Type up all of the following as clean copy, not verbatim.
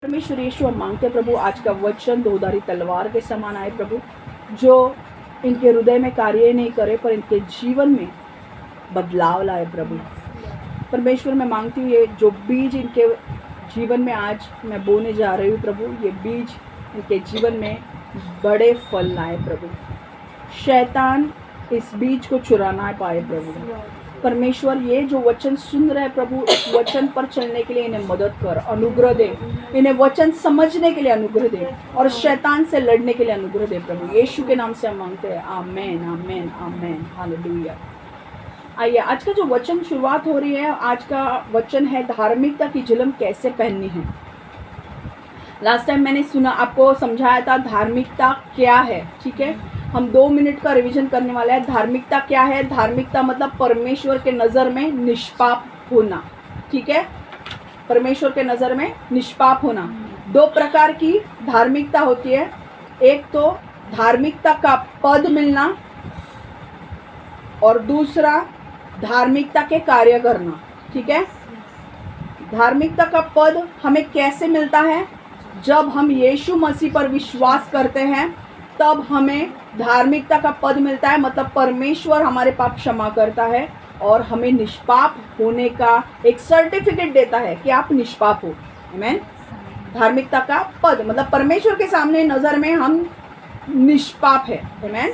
परमेश्वर यीशु हम मांगते हैं प्रभु, आज का वचन दोधारी तलवार के समान आए प्रभु, जो इनके हृदय में कार्य नहीं करे पर इनके जीवन में बदलाव लाए प्रभु। परमेश्वर मैं मांगती हूँ ये जो बीज इनके जीवन में आज मैं बोने जा रही हूँ प्रभु, ये बीज इनके जीवन में बड़े फल लाए प्रभु। शैतान इस बीज को चुरा ना पाए प्रभु। परमेश्वर ये जो वचन सुन रहे प्रभु, इस वचन पर चलने के लिए इन्हें मदद कर, अनुग्रह दे, इन्हें वचन समझने के लिए अनुग्रह दे और शैतान से लड़ने के लिए अनुग्रह दे प्रभु। यीशु के नाम से हम मांगते हैं, आमेन आमेन आमेन, हालेलुया। आइए आज का जो वचन शुरुआत हो रही है, आज का वचन है धार्मिकता की झिलम कैसे पहननी है। लास्ट टाइम मैंने सुना, आपको समझाया था धार्मिकता क्या है, ठीक है। हम 2 मिनट का रिवीजन करने वाले हैं। धार्मिकता क्या है? धार्मिकता मतलब परमेश्वर के नज़र में निष्पाप होना, ठीक है। परमेश्वर के नज़र में निष्पाप होना। 2 प्रकार की धार्मिकता होती है। एक तो धार्मिकता का पद मिलना और दूसरा धार्मिकता के कार्य करना, ठीक है। धार्मिकता का पद हमें कैसे मिलता है? जब हम यीशु मसीह पर विश्वास करते हैं तब हमें धार्मिकता का पद मिलता है, मतलब परमेश्वर हमारे पाप क्षमा करता है और हमें निष्पाप होने का एक सर्टिफिकेट देता है कि आप निष्पाप हो। आमीन। धार्मिकता का पद मतलब परमेश्वर के सामने नज़र में हम निष्पाप है। आमीन।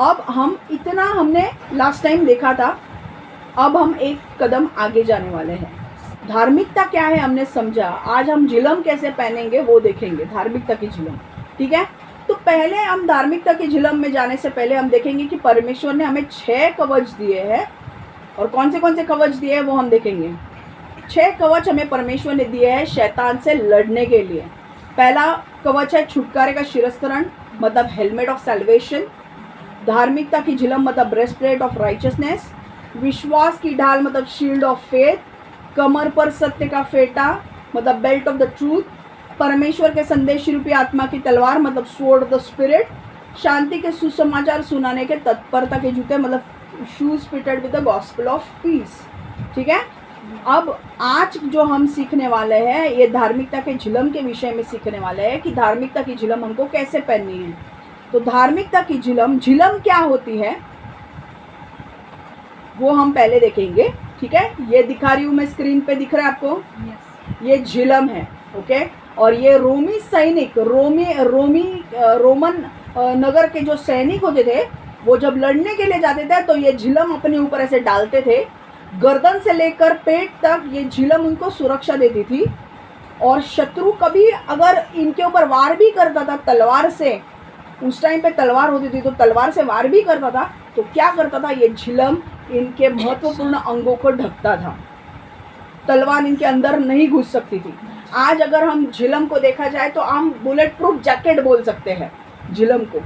अब हम इतना हमने लास्ट टाइम देखा था, अब हम एक कदम आगे जाने वाले हैं। धार्मिकता क्या है हमने समझा, आज हम झिलम कैसे पहनेंगे वो देखेंगे, धार्मिकता की झिलम, ठीक है। तो पहले हम धार्मिकता की झिलम में जाने से पहले हम देखेंगे कि परमेश्वर ने हमें 6 कवच दिए हैं और कौन से कवच दिए हैं वो हम देखेंगे। 6 कवच हमें परमेश्वर ने दिए हैं शैतान से लड़ने के लिए। पहला कवच है छुटकारे का शिरस्त्रण मतलब हेलमेट ऑफ सैल्वेशन। धार्मिकता की झिलम मतलब ब्रेस्टप्लेट ऑफ राइचियसनेस। विश्वास की ढाल मतलब शील्ड ऑफ फेथ। कमर पर सत्य का फेटा मतलब बेल्ट ऑफ द ट्रूथ। परमेश्वर के संदेश रूपी आत्मा की तलवार मतलब स्वॉर्ड ऑफ द स्पिरिट। शांति के सुसमाचार सुनाने के तत्परता के जूते मतलब shoes fitted with the gospel of peace, ठीक है। अब आज जो हम सीखने वाले हैं ये धार्मिकता के झिलम के विषय में सीखने वाले हैं कि धार्मिकता की झिलम हमको कैसे पहननी है। तो धार्मिकता की झिलम क्या होती है वो हम पहले देखेंगे, ठीक है। ये दिखा रही हूँ मैं, स्क्रीन पे दिख रहा है आपको? ये झिलम है, ओके। और ये रोमी सैनिक रोमन नगर के जो सैनिक होते थे वो जब लड़ने के लिए जाते थे तो ये झिलम अपने ऊपर ऐसे डालते थे। गर्दन से लेकर पेट तक ये झिलम उनको सुरक्षा देती थी और शत्रु कभी अगर इनके ऊपर वार भी करता था तलवार से, उस टाइम पे तलवार होती थी तो तलवार से वार भी करता था तो क्या करता था, ये झिलम इनके महत्वपूर्ण अंगों को ढकता था। तलवार इनके अंदर नहीं घुस सकती थी। आज अगर हम झिलम को देखा जाए तो हम बुलेट प्रूफ जैकेट बोल सकते हैं झिलम को,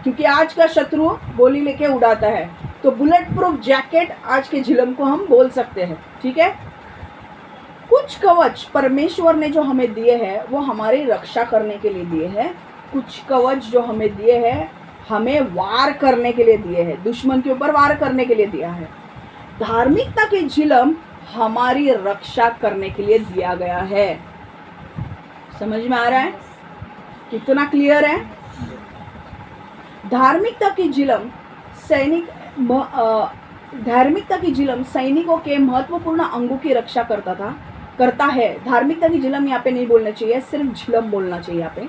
क्योंकि आज का शत्रु गोली लेके उड़ाता है तो बुलेट प्रूफ जैकेट आज के झिलम को हम बोल सकते हैं, ठीक है। कुछ कवच परमेश्वर ने जो हमें दिए हैं वो हमारी रक्षा करने के लिए दिए हैं। कुछ कवच जो हमें दिए हैं हमें वार करने के लिए दिए हैं, दुश्मन के ऊपर वार करने के लिए दिया है। धार्मिकता के झिलम हमारी रक्षा करने के लिए दिया गया है। समझ में आ रहा है? कितना क्लियर है? धार्मिकता की झिलम सैनिकों के महत्वपूर्ण अंगों की रक्षा करता है। धार्मिकता की झिलम यहाँ पे नहीं बोलना चाहिए, सिर्फ झिलम बोलना चाहिए यहाँ पे।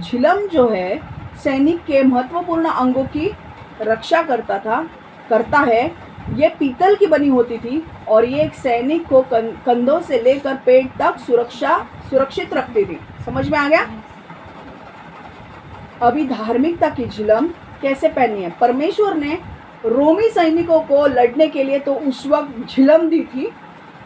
झिलम जो है सैनिक के महत्वपूर्ण अंगों की रक्षा करता है। ये पीतल की बनी होती थी और ये एक सैनिक को कंधों से लेकर पेट तक सुरक्षित रखती थी। समझ में आ गया? अभी धार्मिकता की झिलम कैसे पहननी है? परमेश्वर ने रोमी सैनिकों को लड़ने के लिए तो उस वक्त झिलम दी थी,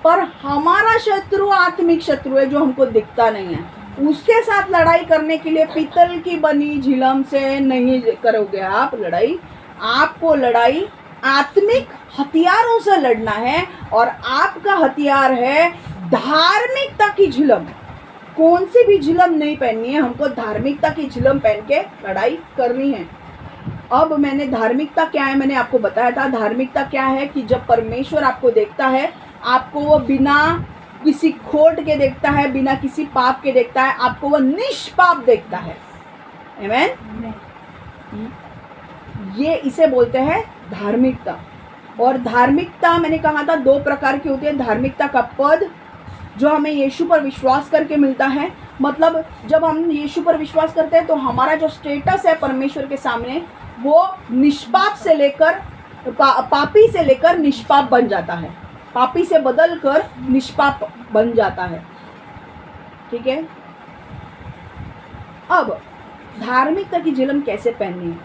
पर हमारा शत्रु आत्मिक शत्रु है जो हमको दिखता नहीं है, उसके साथ लड़ाई करने के लिए पीतल की बनी झिलम से नहीं करोगे आप लड़ाई। आपको लड़ाई आत्मिक हथियारों से लड़ना है और आपका हथियार है धार्मिकता की झिलम। कौन सी भी झिलम नहीं पहननी है, हमको धार्मिकता की झिलम पहन के लड़ाई करनी है। अब मैंने धार्मिकता क्या है मैंने आपको बताया था। धार्मिकता क्या है कि जब परमेश्वर आपको देखता है आपको वो बिना किसी खोट के देखता है, बिना किसी पाप के देखता है, आपको वो निष्पाप देखता है। आमीन। ये इसे बोलते हैं धार्मिकता। और धार्मिकता मैंने कहा था 2 प्रकार की होती है। धार्मिकता का पद जो हमें यीशु पर विश्वास करके मिलता है, मतलब जब हम यीशु पर विश्वास करते हैं तो हमारा जो स्टेटस है परमेश्वर के सामने वो निष्पाप से लेकर पापी से लेकर निष्पाप बन जाता है, पापी से बदल कर निष्पाप बन जाता है। ठीक है। अब धार्मिकता की झिलम कैसे पहननी है?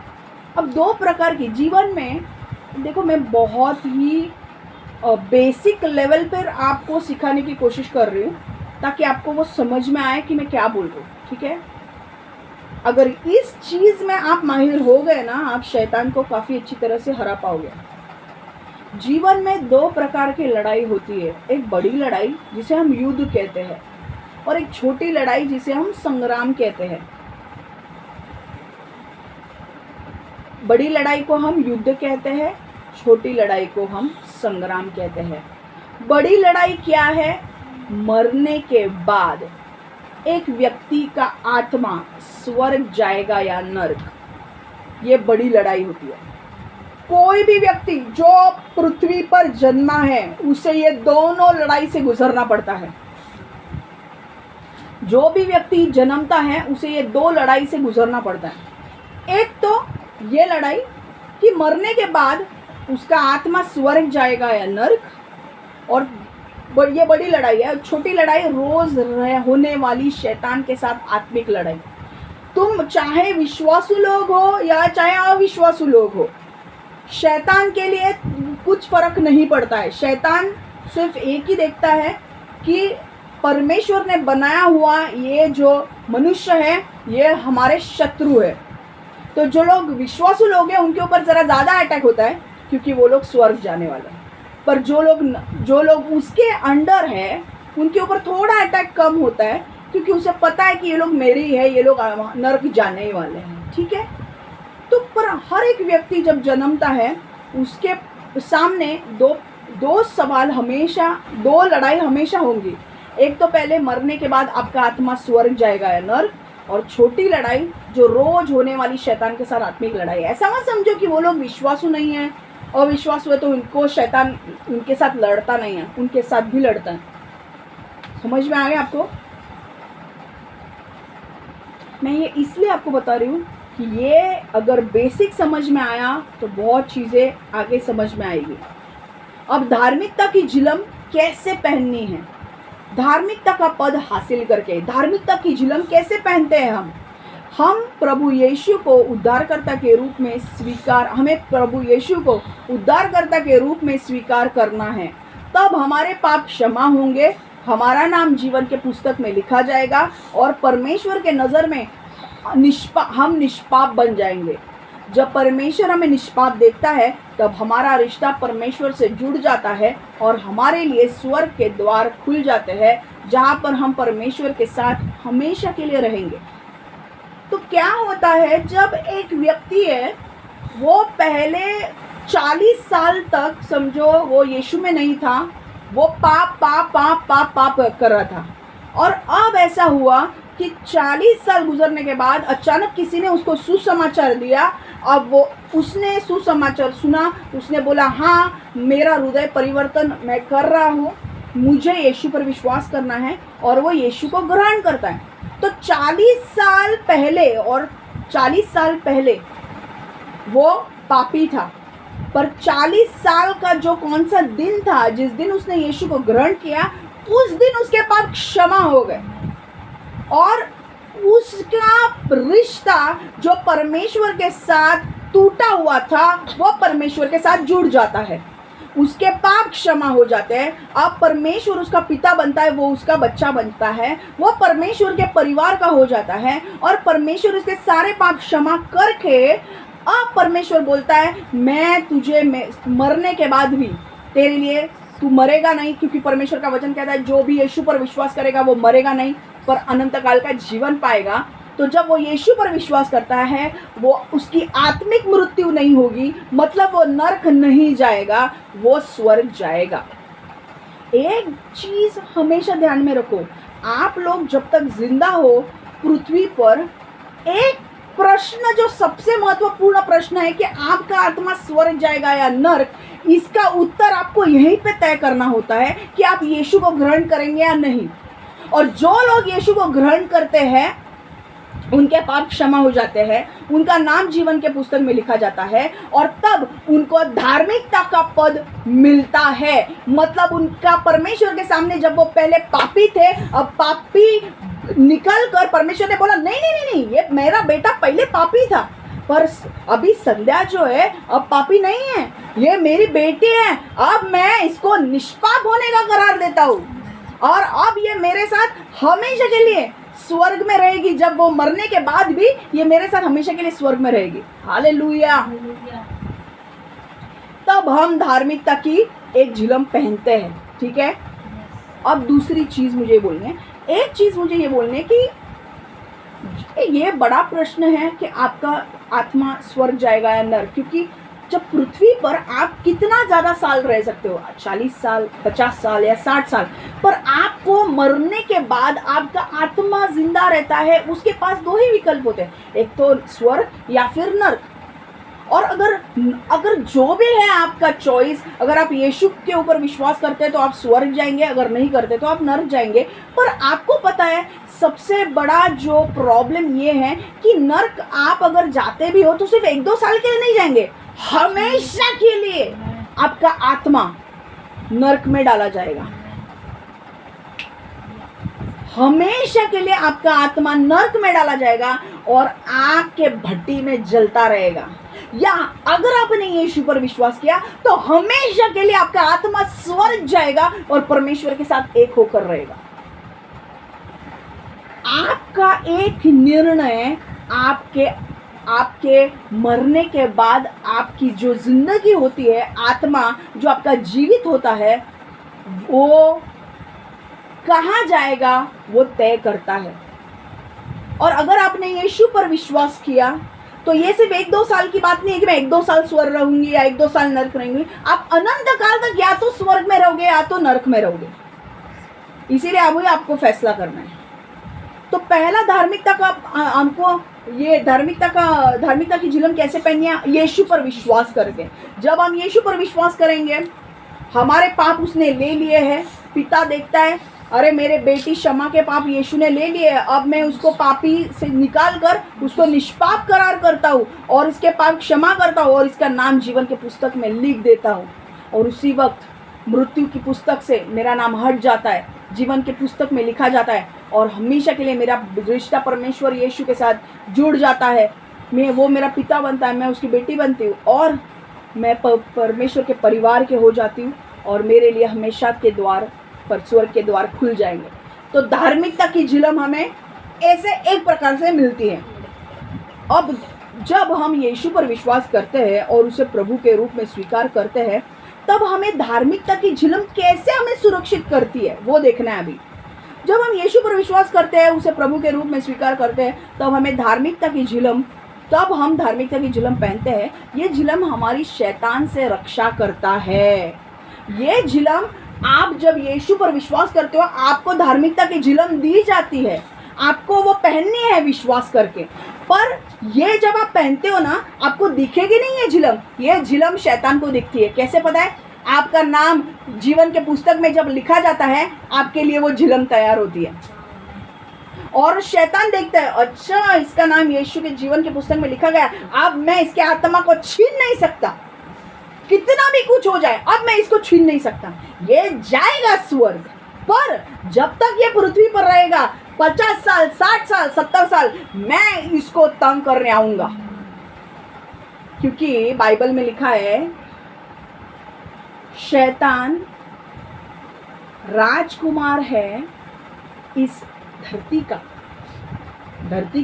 अब 2 प्रकार की जीवन में देखो, मैं बहुत ही बेसिक लेवल पर आपको सिखाने की कोशिश कर रही हूँ ताकि आपको वो समझ में आए कि मैं क्या बोल रही हूँ। ठीक है। अगर इस चीज़ में आप माहिर हो गए ना, आप शैतान को काफ़ी अच्छी तरह से हरा पाओगे। जीवन में 2 प्रकार की लड़ाई होती है। एक बड़ी लड़ाई जिसे हम युद्ध कहते हैं और एक छोटी लड़ाई जिसे हम संग्राम कहते हैं। बड़ी लड़ाई को हम युद्ध कहते हैं, छोटी लड़ाई को हम संग्राम कहते हैं। बड़ी लड़ाई क्या है? मरने के बाद एक व्यक्ति का आत्मा स्वर्ग जाएगा या नरक, ये बड़ी लड़ाई होती है। कोई भी व्यक्ति जो पृथ्वी पर जन्मा है उसे ये दोनों लड़ाई से गुजरना पड़ता है। जो भी व्यक्ति जन्मता है उसे ये 2 लड़ाई से गुजरना पड़ता है। एक तो ये लड़ाई कि मरने के बाद उसका आत्मा स्वर्ग जाएगा या नरक, और ये बड़ी लड़ाई है। छोटी लड़ाई रोज होने वाली शैतान के साथ आत्मिक लड़ाई। तुम चाहे विश्वासु लोग हो या चाहे अविश्वासु लोग हो, शैतान के लिए कुछ फर्क नहीं पड़ता है। शैतान सिर्फ एक ही देखता है कि परमेश्वर ने बनाया हुआ ये जो मनुष्य है ये हमारे शत्रु है। तो जो लोग विश्वासु लोग हैं उनके ऊपर ज़रा ज़्यादा अटैक होता है क्योंकि वो लोग स्वर्ग जाने वाले हैं। पर जो लोग उसके अंडर है उनके ऊपर थोड़ा अटैक कम होता है क्योंकि उसे पता है कि ये लोग मेरे ही है, ये लोग नरक जाने ही वाले हैं। ठीक है। तो पर हर एक व्यक्ति जब जन्मता है उसके सामने दो सवाल हमेशा, 2 लड़ाई हमेशा होंगी। एक तो पहले मरने के बाद आपका आत्मा स्वर्ग जाएगा या नरक, और छोटी लड़ाई जो रोज होने वाली शैतान के साथ आत्मिक लड़ाई। ऐसा मत समझो कि वो लोग विश्वासु नहीं है, अविश्वासु है तो उनको शैतान उनके साथ लड़ता नहीं है, उनके साथ भी लड़ता है। समझ में आ गया आपको? मैं ये इसलिए आपको बता रही हूँ कि ये अगर बेसिक समझ में आया तो बहुत चीज़ें आगे समझ में आएगी। अब धार्मिकता की झिलम कैसे पहननी है? धार्मिकता का पद हासिल करके धार्मिकता की झिलम कैसे पहनते हैं हम प्रभु यीशु को उद्धारकर्ता के रूप में हमें प्रभु यीशु को उद्धारकर्ता के रूप में स्वीकार करना है। तब हमारे पाप क्षमा होंगे, हमारा नाम जीवन के पुस्तक में लिखा जाएगा और परमेश्वर के नज़र में हम निष्पाप बन जाएंगे। जब परमेश्वर हमें निष्पाप देखता है तब हमारा रिश्ता परमेश्वर से जुड़ जाता है और हमारे लिए स्वर्ग के द्वार खुल जाते हैं जहाँ पर हम परमेश्वर के साथ हमेशा के लिए रहेंगे। तो क्या होता है जब एक व्यक्ति है वो पहले 40 साल तक समझो वो यीशु में नहीं था, वो पाप पाप पाप पाप पाप कर रहा था, और अब ऐसा हुआ कि 40 साल गुजरने के बाद अचानक किसी ने उसको सुसमाचार दिया। अब उसने सुसमाचार सुना, उसने बोला हाँ मेरा हृदय परिवर्तन मैं कर रहा हूँ, मुझे यीशु पर विश्वास करना है, और वो यीशु को ग्रहण करता है। तो 40 साल पहले और 40 साल पहले वो पापी था, पर 40 साल का जो कौन सा दिन था जिस दिन उसने यीशु को ग्रहण किया, उस दिन उसके पाप क्षमा हो गए और उसका रिश्ता जो परमेश्वर के साथ टूटा हुआ था वो परमेश्वर के साथ जुड़ जाता है। उसके पाप क्षमा हो जाते हैं। अब परमेश्वर उसका पिता बनता है, वो उसका बच्चा बनता है, वो परमेश्वर के परिवार का हो जाता है और परमेश्वर उसके सारे पाप क्षमा करके अब परमेश्वर बोलता है मैं तुझे मरने के बाद भी तेरे लिए, तू मरेगा नहीं, क्योंकि परमेश्वर का वचन कहता है जो भी यीशु पर विश्वास करेगा वो मरेगा नहीं पर अनंत काल का जीवन पाएगा। तो जब वो यीशु पर विश्वास करता है वो उसकी आत्मिक मृत्यु नहीं होगी, मतलब वो नरक नहीं जाएगा, वो स्वर्ग जाएगा। एक चीज हमेशा ध्यान में रखो, आप लोग जब तक जिंदा हो पृथ्वी पर, एक प्रश्न जो सबसे महत्वपूर्ण प्रश्न है कि आपका आत्मा स्वर्ग जाएगा या नर्क, इसका उत्तर आपको यहीं पे तय करना होता है कि आप यीशु को ग्रहण करेंगे या नहीं। और जो लोग यीशु को ग्रहण करते हैं उनके पाप क्षमा हो जाते हैं, उनका नाम जीवन के पुस्तक में लिखा जाता है और तब उनको धार्मिकता का पद मिलता है। मतलब उनका परमेश्वर के सामने, जब वो पहले पापी थे, अब पापी निकल कर परमेश्वर ने बोला नहीं नहीं नहीं नहीं, ये मेरा बेटा पहले पापी था पर अभी संध्या जो है अब पापी नहीं है, ये मेरी बेटी है, अब मैं इसको निष्पाप होने का करार देता हूँ और अब ये मेरे साथ हमेशा के लिए स्वर्ग में रहेगी। जब वो मरने के बाद भी ये मेरे साथ हमेशा के लिए स्वर्ग में रहेगी। हालेलुया। तब हम धार्मिकता की एक झिलम पहनते हैं, ठीक है। अब दूसरी चीज मुझे बोलनी है, एक चीज मुझे ये बोलने की, ये बड़ा प्रश्न है कि आपका आत्मा स्वर्ग जाएगा या नर्क, क्योंकि जब पृथ्वी पर आप कितना ज़्यादा साल रह सकते हो, 40 साल, 50 साल या 60 साल, पर आपको मरने के बाद आपका आत्मा जिंदा रहता है। उसके पास दो ही विकल्प होते हैं, एक तो स्वर्ग या फिर नर्क। और अगर जो भी है आपका चॉइस, अगर आप यीशु के ऊपर विश्वास करते हैं तो आप स्वर्ग जाएंगे, अगर नहीं करते तो आप नर्क जाएंगे। पर आपको पता है सबसे बड़ा जो प्रॉब्लम ये है कि नर्क आप अगर जाते भी हो तो सिर्फ 1-2 साल के लिए नहीं जाएंगे, हमेशा के लिए आपका आत्मा नर्क में डाला जाएगा। हमेशा के लिए आपका आत्मा नर्क में डाला जाएगा और आग के भट्टी में जलता रहेगा। या अगर आपने यीशु पर विश्वास किया तो हमेशा के लिए आपका आत्मा स्वर्ग जाएगा और परमेश्वर के साथ एक होकर रहेगा। आपका एक निर्णय आपके मरने के बाद आपकी जो जिंदगी होती है, आत्मा जो आपका जीवित होता है, वो कहाँ जाएगा वो तय करता है। और अगर आपने यीशु पर विश्वास किया तो ये सिर्फ 1-2 साल की बात नहीं है कि मैं 1-2 साल स्वर्ग रहूंगी या 1-2 साल नर्क रहूंगी। आप अनंत काल तक या तो स्वर्ग में रहोगे या तो नर्क में रहोगे। इसीलिए आपको फैसला करना है। तो पहला धार्मिकता का हमको ये धार्मिकता की झिलम कैसे पहननी है? यीशु पर विश्वास करके। जब हम यीशु पर विश्वास करेंगे, हमारे पाप उसने ले लिए हैं। पिता देखता है, अरे मेरे बेटी शमा के पाप यीशु ने ले लिए, अब मैं उसको पापी से निकाल कर उसको निष्पाप करार करता हूँ और इसके पाप क्षमा करता हूँ और इसका नाम जीवन के पुस्तक में लिख देता हूँ। और उसी वक्त मृत्यु की पुस्तक से मेरा नाम हट जाता है, जीवन के पुस्तक में लिखा जाता है और हमेशा के लिए मेरा रिश्ता परमेश्वर यीशु के साथ जुड़ जाता है। वो मेरा पिता बनता है, मैं उसकी बेटी बनती हूँ और मैं परमेश्वर के परिवार के हो जाती हूँ और मेरे लिए हमेशा के द्वार पर स्वर्ग के द्वार खुल जाएंगे। तो धार्मिकता की झिलम हमें ऐसे एक प्रकार से मिलती है। अब जब हम यीशु पर विश्वास करते हैं और उसे प्रभु के रूप में स्वीकार करते हैं, तब हमें धार्मिकता की झिलम कैसे हमें सुरक्षित करती है वो देखना है अभी। जब हम यीशु पर विश्वास करते हैं, उसे प्रभु के रूप में स्वीकार करते हैं, तब हम धार्मिकता की झिलम पहनते हैं। ये झिलम हमारी शैतान से रक्षा करता है। ये झिलम, आप जब यीशु पर विश्वास करते हो, आपको धार्मिकता की झिलम दी जाती है, आपको वो पहननी है विश्वास करके। पर ये जब आप पहनते हो ना, आपको दिखेगी नहीं ये झिलम, ये झिलम शैतान को दिखती है। कैसे पता है? आपका नाम जीवन के पुस्तक में जब लिखा जाता है, आपके लिए वो झिलम तैयार होती है और शैतान देखता है, अच्छा इसका नाम यीशु के जीवन के पुस्तक में लिखा गया, अब मैं इसके आत्मा को छीन नहीं सकता, कितना भी कुछ हो जाए अब मैं इसको छीन नहीं सकता, ये जाएगा स्वर्ग। पर जब तक ये पृथ्वी पर रहेगा, 50 साल, 60 साल, 70 साल, मैं इसको तंग करने आऊंगा। क्योंकि बाइबल में लिखा है, शैतान राजकुमार है इस धरती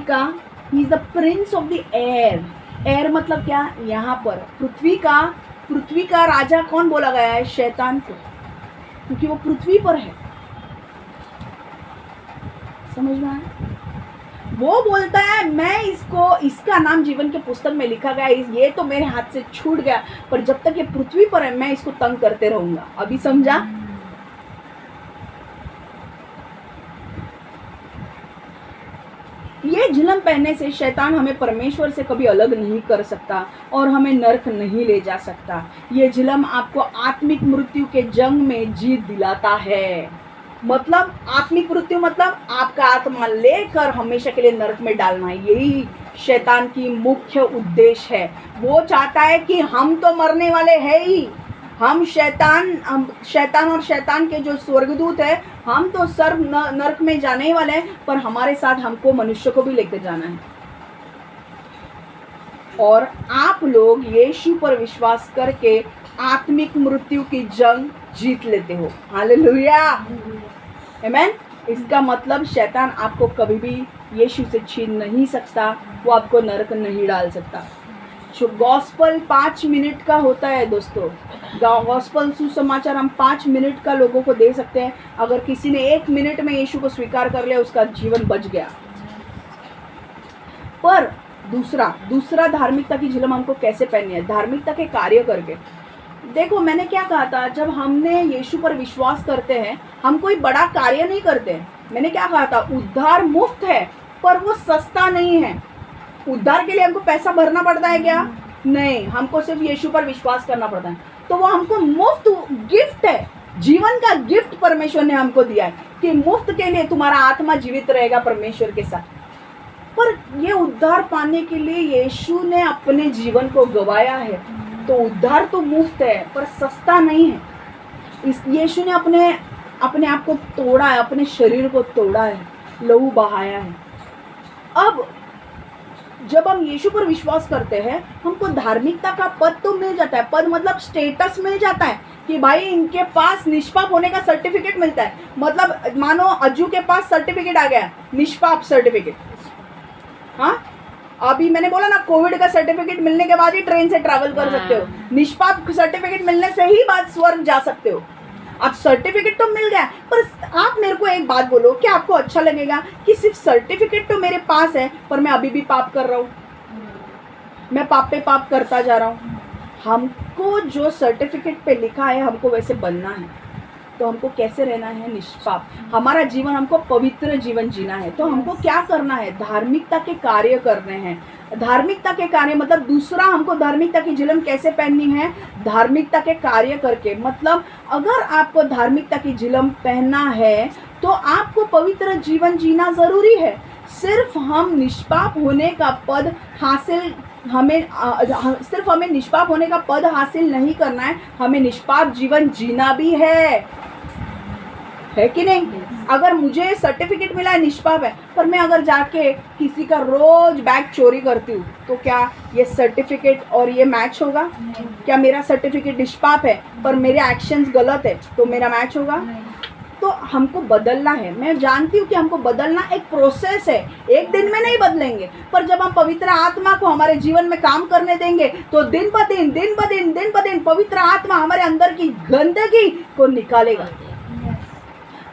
का, he is the Prince of the air. Air मतलब क्या? यहाँ पर पृथ्वी का राजा कौन बोला गया है? शैतान को, क्योंकि वो पृथ्वी पर है। समझ में आया? वो बोलता है मैं इसका नाम जीवन के पुस्तक में लिखा गया, ये तो मेरे हाथ से छूट गया, पर जब तक ये पृथ्वी पर है मैं इसको तंग करते रहूंगा। अभी समझा? ये झिलम पहनने से शैतान हमें परमेश्वर से कभी अलग नहीं कर सकता और हमें नरक नहीं ले जा सकता। ये झिलम आपको आत्मिक मृत्यु के जंग में जीत दिलाता है। मतलब आत्मिक मृत्यु मतलब आपका आत्मा लेकर हमेशा के लिए नरक में डालना है। यही शैतान की मुख्य उद्देश्य है। वो चाहता है कि हम तो मरने वाले हैं ही, हम शैतान और शैतान के जो स्वर्गदूत है, हम तो सर्व नरक में जाने वाले हैं, पर हमारे साथ हमको मनुष्य को भी लेकर जाना है। और आप लोग यीशु पर विश्वास करके आत्मिक मृत्यु की जंग जीत लेते हो। हालेलुया, आमीन। इसका मतलब शैतान आपको कभी भी यीशु से छीन नहीं सकता, वो आपको नरक नहीं डाल सकता। जो गॉस्पल 5 मिनट का होता है दोस्तों, गॉस्पल सुसमाचार हम 5 मिनट का लोगों को दे सकते हैं। अगर किसी ने 1 मिनट में यीशु को स्वीकार कर लिया, उसका जीवन बच गया। पर दूसरा धार्मिकता की झिलम हमको कैसे पहननी है? धार्मिकता के कार्य करके। देखो, मैंने क्या कहा था, जब हमने यीशु पर विश्वास करते हैं, हम कोई बड़ा कार्य नहीं करते। मैंने क्या कहा था, उद्धार मुफ्त है पर वो सस्ता नहीं है। उद्धार के लिए हमको पैसा भरना पड़ता है क्या? नहीं, हमको सिर्फ यीशु पर विश्वास करना पड़ता है। तो वो हमको मुफ्त गिफ्ट है, जीवन का गिफ्ट परमेश्वर ने हमको दिया है कि मुफ्त के लिए तुम्हारा आत्मा जीवित रहेगा परमेश्वर के साथ। पर ये उद्धार पाने के लिए यीशु ने अपने जीवन को गवाया है। तो उद्धार तो मुफ्त है पर सस्ता नहीं है। इस यीशु ने अपने आप को तोड़ा है, अपने शरीर को तोड़ा है, लहू बहाया है। अब जब हम यीशु पर विश्वास करते हैं, हमको धार्मिकता का पद तो मिल जाता है। पद मतलब स्टेटस मिल जाता है कि भाई इनके पास निष्पाप होने का सर्टिफिकेट मिलता है। मतलब मानो अज्जू के पास सर्टिफिकेट आ गया, निष्पाप सर्टिफिकेट। हाँ, अभी मैंने बोला ना, कोविड का सर्टिफिकेट मिलने के बाद ही ट्रेन से ट्रैवल कर सकते हो। निष्पाप सर्टिफिकेट मिलने से ही बात स्वर्ग जा सकते हो। अब सर्टिफिकेट तो मिल गया, पर आप मेरे को एक बात बोलो, क्या आपको अच्छा लगेगा कि सिर्फ सर्टिफिकेट तो मेरे पास है पर मैं अभी भी पाप कर रहा हूँ, मैं पाप पे पाप करता जा रहा हूँ? हमको जो सर्टिफिकेट पे लिखा है हमको वैसे बनना है। तो हमको कैसे रहना है? निष्पाप। हमारा जीवन, हमको पवित्र जीवन जीना है। तो हमको क्या करना है? धार्मिकता के कार्य करने हैं। धार्मिकता के कार्य मतलब दूसरा, हमको धार्मिकता की झिलम कैसे पहननी है? धार्मिकता के कार्य करके। मतलब अगर आपको धार्मिकता की झिलम पहनना है तो आपको पवित्र जीवन जीना ज़रूरी है। सिर्फ हम निष्पाप होने का पद हासिल सिर्फ हमें निष्पाप होने का पद हासिल नहीं करना है, हमें निष्पाप जीवन जीना भी है कि नहीं? अगर मुझे सर्टिफिकेट मिला है निष्पाप है, पर मैं अगर जाके किसी का रोज बैग चोरी करती हूँ, तो क्या ये सर्टिफिकेट और ये मैच होगा? क्या मेरा सर्टिफिकेट निष्पाप है पर मेरे एक्शंस गलत है तो मेरा मैच होगा? तो हमको बदलना है। मैं जानती हूँ कि हमको बदलना एक प्रोसेस है, एक दिन में नहीं बदलेंगे, पर जब हम पवित्र आत्मा को हमारे जीवन में काम करने देंगे तो दिन ब दिन पवित्र आत्मा हमारे अंदर की गंदगी को निकालेगा।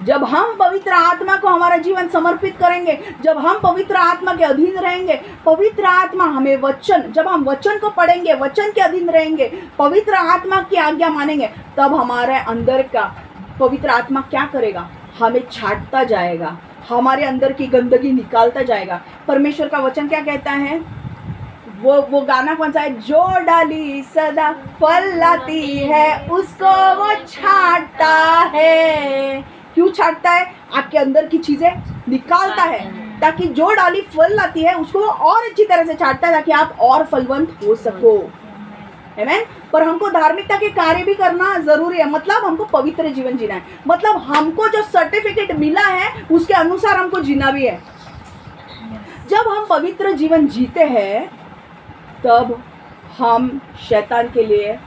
जब हम पवित्र आत्मा को हमारा जीवन समर्पित करेंगे, जब हम पवित्र आत्मा के अधीन रहेंगे, पवित्र आत्मा हमें जब हम वचन को पढ़ेंगे, वचन के अधीन रहेंगे, पवित्र आत्मा की आज्ञा मानेंगे, तब हमारे अंदर का पवित्र आत्मा क्या करेगा? हमें छांटता जाएगा, हमारे अंदर की गंदगी निकालता जाएगा। परमेश्वर का वचन क्या कहता है? वो गाना कौन सा है? जो डाली सदा फल लाती है उसको वो छांटता है। क्यों छांटता है? आपके अंदर की चीजें निकालता है, ताकि जो डाली फल लाती है उसको वो और अच्छी तरह से छांटता है, ताकि आप और फलवंत हो सको। आमीन। पर हमको धार्मिकता के कार्य भी करना जरूरी है। मतलब हमको पवित्र जीवन जीना है। मतलब हमको जो सर्टिफिकेट मिला है उसके अनुसार हमको जीना भी है। जब हम पवित्र जीवन जीते हैं तब हम शैतान के लिए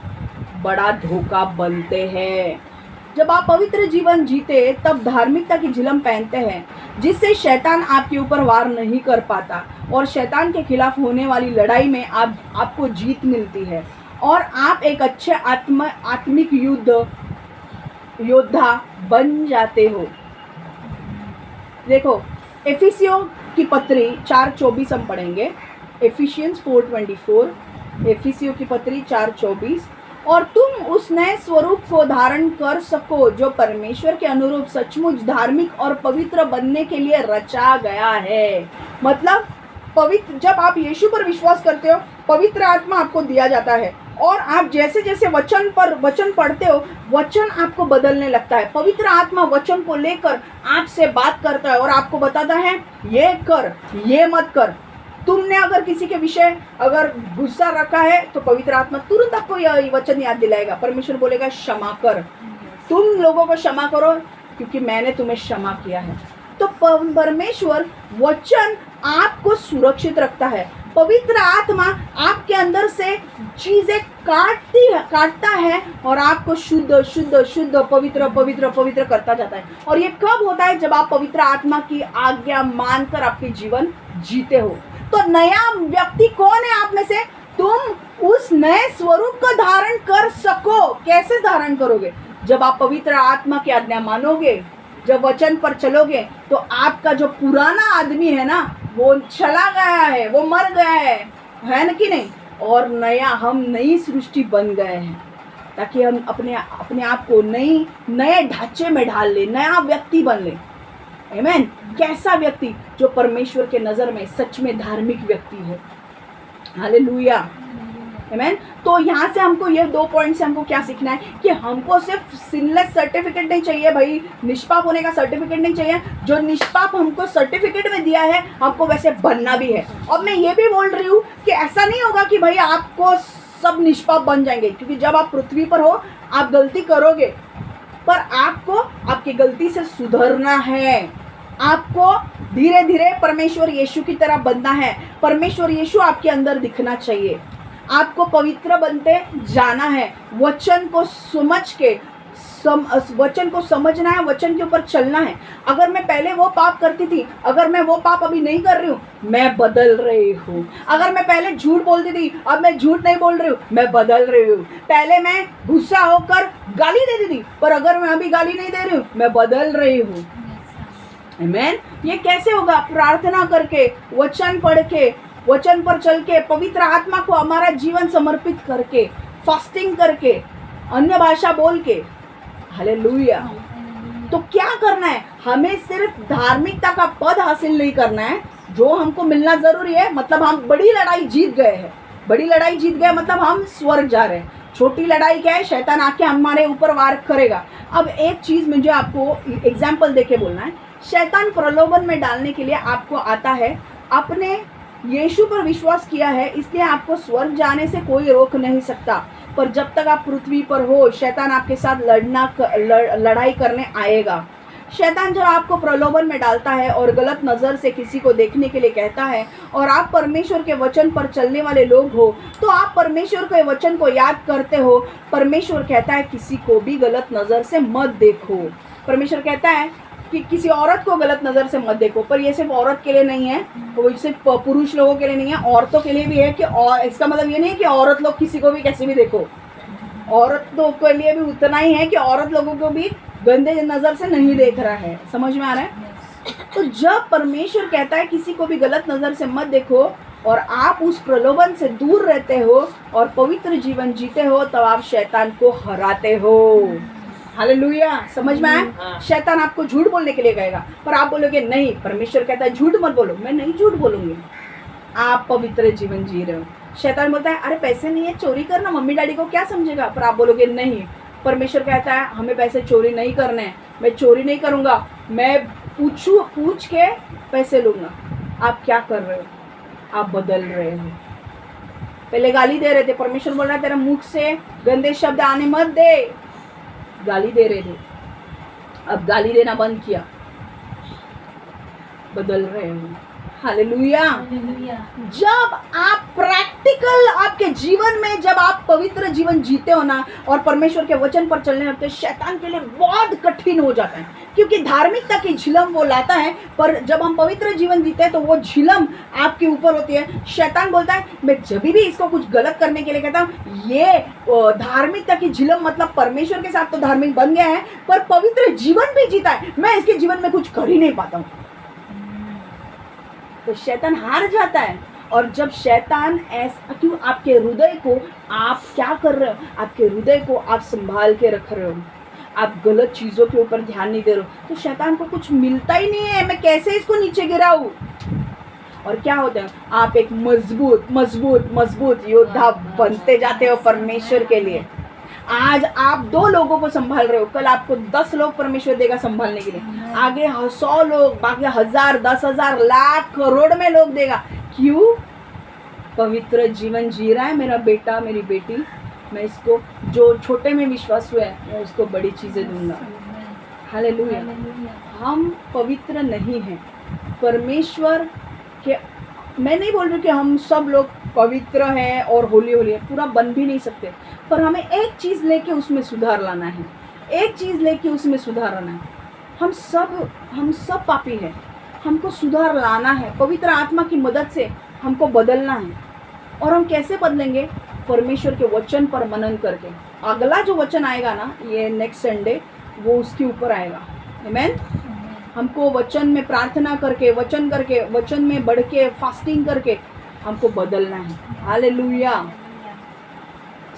बड़ा धोखा बनते हैं। जब आप पवित्र जीवन जीते तब धार्मिकता की झिलम पहनते हैं, जिससे शैतान आपके ऊपर वार नहीं कर पाता और शैतान के खिलाफ होने वाली लड़ाई में आपको जीत मिलती है और आप एक अच्छे आत्मिक योद्धा बन जाते हो। देखो, एफिसियों की पत्री 4:24 हम पढ़ेंगे। एफिशियंस 4:24, एफिसियों की पत्री 4:24। और तुम उस नए स्वरूप को धारण कर सको जो परमेश्वर के अनुरूप सचमुच धार्मिक और पवित्र बनने के लिए रचा गया है। मतलब पवित्र, जब आप यीशु पर विश्वास करते हो पवित्र आत्मा आपको दिया जाता है और आप जैसे जैसे वचन पढ़ते हो वचन आपको बदलने लगता है। पवित्र आत्मा वचन को लेकर आपसे बात करता है और आपको बताता है ये कर, ये मत कर। तुमने अगर किसी के विषय अगर गुस्सा रखा है तो पवित्र आत्मा तुरंत आपको यह वचन याद दिलाएगा। परमेश्वर बोलेगा क्षमा कर, तुम लोगों को क्षमा करो क्योंकि मैंने तुम्हें क्षमा किया है। तो परमेश्वर वचन आपको सुरक्षित रखता है। पवित्र आत्मा आपके अंदर से चीजें काटता है और आपको शुद्ध शुद्ध शुद्ध पवित्र पवित्र पवित्र करता जाता है। और ये कब होता है? जब आप पवित्र आत्मा की आज्ञा मानकर आपके जीवन जीते हो। तो नया व्यक्ति कौन है आप में से? तुम उस नए स्वरूप को धारण कर सको। कैसे धारण करोगे? जब आप पवित्र आत्मा की आज्ञा मानोगे, जब वचन पर चलोगे, तो आपका जो पुराना आदमी है ना वो चला गया है, वो मर गया है ना कि नहीं? और नया, हम नई सृष्टि बन गए हैं ताकि हम अपने आप को नए ढांचे में ढाल ले, नया व्यक्ति बन ले। आमीन। कैसा व्यक्ति? जो परमेश्वर के नजर में सच में धार्मिक व्यक्ति है। हालेलुया। आमीन। तो यहाँ से हमको ये 2 पॉइंट से हमको क्या सीखना है कि हमको सिर्फ सिनलेस सर्टिफिकेट नहीं चाहिए भाई, निष्पाप होने का सर्टिफिकेट नहीं चाहिए। जो निष्पाप हमको सर्टिफिकेट में दिया है हमको वैसे बनना भी है। और मैं ये भी बोल रही हूँ कि ऐसा नहीं होगा कि भाई आपको सब निष्पाप बन जाएंगे, क्योंकि जब आप पृथ्वी पर हो आप गलती करोगे, पर आपको आपकी गलती से सुधरना है। आपको धीरे धीरे परमेश्वर यीशु की तरह बनना है। परमेश्वर यीशु आपके अंदर दिखना चाहिए। आपको पवित्र बनते जाना है। वचन को समझ के वचन को समझना है, वचन के ऊपर चलना है। अगर मैं पहले वो पाप करती थी, अगर मैं वो पाप अभी नहीं कर रही हूँ, मैं बदल रही हूँ। अगर मैं पहले झूठ बोलती थी, अब मैं झूठ नहीं बोल रही हूँ, मैं बदल रही हूँ। पहले मैं गुस्सा होकर गाली देती थी, पर अगर मैं अभी गाली नहीं दे रही हूँ, मैं बदल रही हूँ। आमीन। ये कैसे होगा? प्रार्थना करके, वचन पढ़ के, वचन पर चल के, पवित्र आत्मा को हमारा जीवन समर्पित करके, फास्टिंग करके, अन्य भाषा बोल के। हालेलुया। तो क्या करना है? हमें सिर्फ धार्मिकता का पद हासिल नहीं करना है, जो हमको मिलना जरूरी है। मतलब हम बड़ी लड़ाई जीत गए हैं। बड़ी लड़ाई जीत गए मतलब हम स्वर्ग जा रहे हैं। छोटी लड़ाई क्या है? शैतान आके हमारे ऊपर वार करेगा। अब एक चीज मुझे आपको एग्जाम्पल देके बोलना है। शैतान प्रलोभन में डालने के लिए आपको आता है। आपने यीशु पर विश्वास किया है, इसलिए आपको स्वर्ग जाने से कोई रोक नहीं सकता। पर जब तक आप पृथ्वी पर हो, शैतान आपके साथ लड़ाई करने आएगा। शैतान जब आपको प्रलोभन में डालता है और गलत नज़र से किसी को देखने के लिए कहता है, और आप परमेश्वर के वचन पर चलने वाले लोग हो, तो आप परमेश्वर के वचन को याद करते हो। परमेश्वर कहता है किसी को भी गलत नज़र से मत देखो। परमेश्वर कहता है कि किसी औरत को गलत नज़र से मत देखो। पर ये सिर्फ औरत के लिए नहीं है, वो सिर्फ पुरुष लोगों के लिए नहीं है, औरतों के लिए भी है। कि और इसका मतलब ये नहीं है कि औरत लोग किसी को भी कैसे भी देखो। औरतों के लिए भी उतना ही है कि औरत लोगों को भी गंदे नज़र से नहीं देख रहा है। समझ में आ रहा है? तो जब परमेश्वर कहता है किसी को भी गलत नज़र से मत देखो और आप उस प्रलोभन से दूर रहते हो और पवित्र जीवन जीते हो, तब आप शैतान को हराते हो। हालेलुया। समझ में आया? शैतान आपको झूठ बोलने के लिए कहेगा, पर आप बोलोगे नहीं, परमेश्वर कहता है झूठ मत बोलो। मैं नहीं झूठ बोलूंगी, आप पवित्र जीवन जी रहे हो। शैतान बोलता है अरे पैसे नहीं है, चोरी करना, मम्मी डैडी को क्या समझेगा। पर आप बोलोगे नहीं, परमेश्वर कहता है हमें पैसे चोरी नहीं करने हैं, मैं चोरी नहीं करूँगा, मैं पूछ के पैसे लूँगा। आप क्या कर रहे हो? आप बदल रहे हो। पहले गाली दे रहे थे, परमेश्वर बोल रहा है तेरा मुख से गंदे शब्द आने मत दे। गाली दे रहे थे, अब गाली देना बंद किया, बदल रहे हो। हालेलुया। जब आप प्रैक्टिकल आपके जीवन में जब आप पवित्र जीवन जीते हो ना और परमेश्वर के वचन पर चलने लगते, शैतान के लिए बहुत कठिन हो जाता है, क्योंकि धार्मिकता की झिलम वो लाता है। पर जब हम पवित्र जीवन जीते हैं तो वो झिलम आपके ऊपर होती है। शैतान बोलता है मैं जब भी इसको कुछ गलत करने के लिए कहता हूँ, ये धार्मिकता की झिलम मतलब परमेश्वर के साथ तो धार्मिक बन गया है, पर पवित्र जीवन भी जीता है, मैं इसके जीवन में कुछ कर ही नहीं पाता हूँ। तो शैतान हार जाता है। और जब शैतान ऐसा, क्यों? आपके हृदय को आप क्या कर रहे हो? आपके हृदय को आप संभाल के रख रहे हो, आप गलत चीज़ों के ऊपर ध्यान नहीं दे रहे हो, तो शैतान को कुछ मिलता ही नहीं है। मैं कैसे इसको नीचे गिराऊं? और क्या होता है, आप एक मजबूत मजबूत मजबूत योद्धा बनते जाते हो परमेश्वर के लिए। आज आप 2 लोगों को संभाल रहे हो, कल आपको 10 लोग परमेश्वर देगा संभालने के लिए, आगे 100 लोग, बाकी 1000, 10,000, लाख, करोड़ में लोग देगा। क्यों? पवित्र जीवन जी रहा है मेरा बेटा मेरी बेटी, मैं इसको जो छोटे में विश्वास हुआ है मैं उसको बड़ी चीजें दूंगा। हालेलुया। हम पवित्र नहीं हैं परमेश्वर के। मैं नहीं बोल रही कि हम सब लोग पवित्र हैं और होली होली है, पूरा बन भी नहीं सकते, पर हमें एक चीज़ लेके उसमें सुधार लाना है, एक चीज़ लेके उसमें सुधार लाना है। हम सब पापी हैं, हमको सुधार लाना है, पवित्र आत्मा की मदद से हमको बदलना है। और हम कैसे बदलेंगे? परमेश्वर के वचन पर मनन करके। अगला जो वचन आएगा ना, ये नेक्स्ट संडे, वो उसके ऊपर आएगा। आमीन। हमको वचन में प्रार्थना करके, वचन में बढ़ के, फास्टिंग करके हमको बदलना है। हालेलुया।